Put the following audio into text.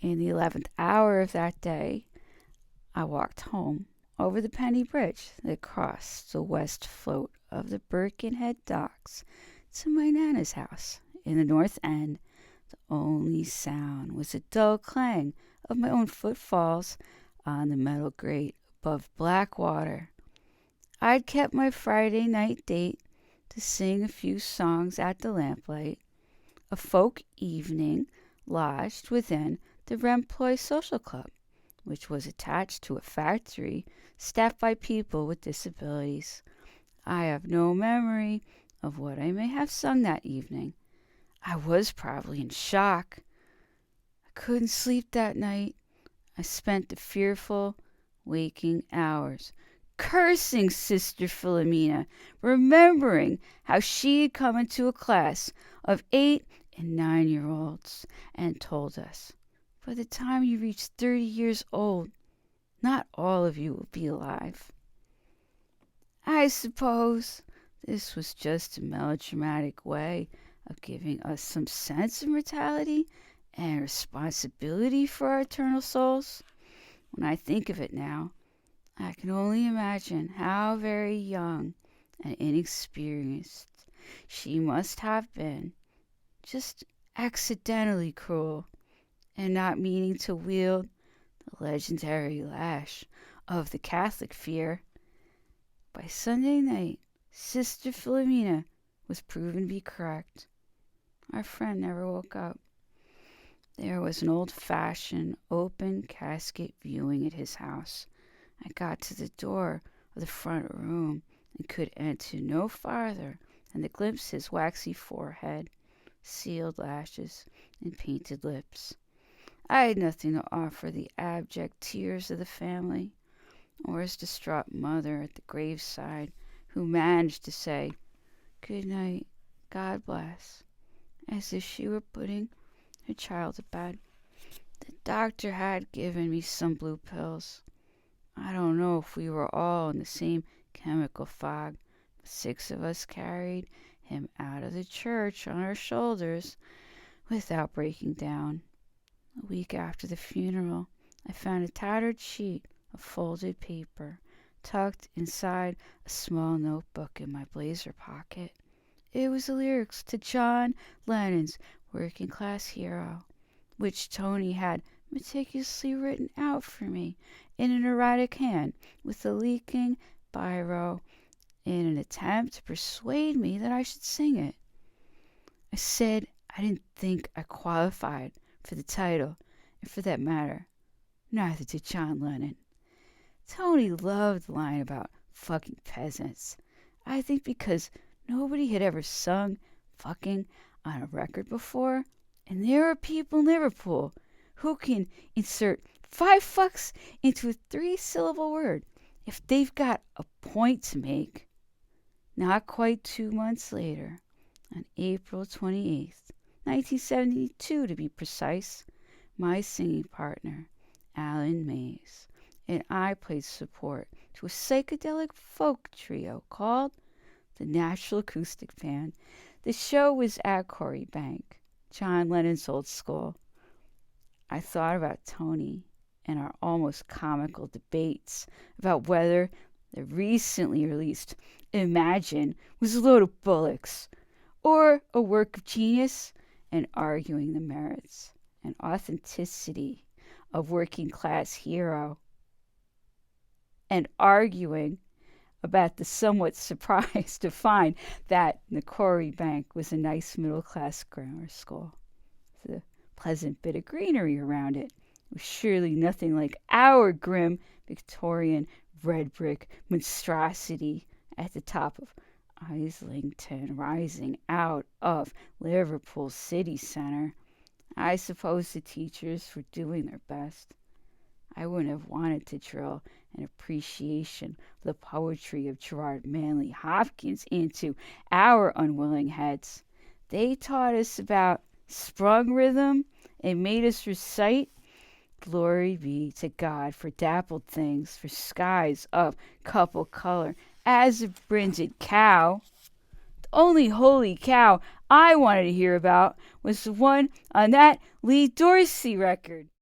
In the 11th hour of that day, I walked home over the penny bridge that crossed the west float of the Birkenhead docks to my Nana's house in the North End. The only sound was the dull clang of my own footfalls on the metal grate above Blackwater. I'd kept my Friday night date to sing a few songs at the lamplight, a folk evening lodged within the Remploy Social Club, which was attached to a factory staffed by people with disabilities. I have no memory of what I may have sung that evening. I was probably in shock. I couldn't sleep that night. I spent the fearful waking hours cursing Sister Philomena, remembering how she had come into a class of 8 and 9-year-olds and told us, by the time you reach 30 years old, not all of you will be alive. I suppose this was just a melodramatic way of giving us some sense of mortality and responsibility for our eternal souls. When I think of it now, I can only imagine how very young and inexperienced she must have been, just accidentally cruel, and not meaning to wield the legendary lash of the Catholic fear. By Sunday night, Sister Philomena was proven to be correct. Our friend never woke up. There was an old-fashioned open casket viewing at his house. I got to the door of the front room and could enter no farther than to glimpse his waxy forehead, sealed lashes, and painted lips. I had nothing to offer the abject tears of the family, or his distraught mother at the graveside, who managed to say, "Good night, God bless," as if she were putting her child to bed. The doctor had given me some blue pills. I don't know if we were all in the same chemical fog, but 6 of us carried him out of the church on our shoulders without breaking down. A week after the funeral, I found a tattered sheet of folded paper tucked inside a small notebook in my blazer pocket. It was the lyrics to John Lennon's Working Class Hero, which Tony had meticulously written out for me in an erratic hand with a leaking biro in an attempt to persuade me that I should sing it. I said I didn't think I qualified for the title, and for that matter, neither did John Lennon. Tony loved the line about fucking peasants. I think because nobody had ever sung fucking on a record before, and there are people in Liverpool who can insert 5 fucks into a 3-syllable word if they've got a point to make. Not quite 2 months later, on April 28th, 1972 to be precise, my singing partner, Alan Mays, and I played support to a psychedelic folk trio called the National Acoustic Band. The show was at Quarry Bank, John Lennon's old school. I thought about Tony and our almost comical debates about whether the recently released Imagine was a load of bullocks or a work of genius, and arguing the merits and authenticity of Working Class Hero, and arguing about the somewhat surprised to find that the Quarry Bank was a nice middle-class grammar school. The pleasant bit of greenery around it was surely nothing like our grim Victorian red brick monstrosity at the top of Islington, rising out of Liverpool city centre. I suppose the teachers were doing their best. I wouldn't have wanted to drill an appreciation of the poetry of Gerard Manley Hopkins into our unwilling heads. They taught us about sprung rhythm and made us recite, "Glory be to God for dappled things, for skies of couple color, as a brinded cow." The only holy cow I wanted to hear about was the one on that Lee Dorsey record.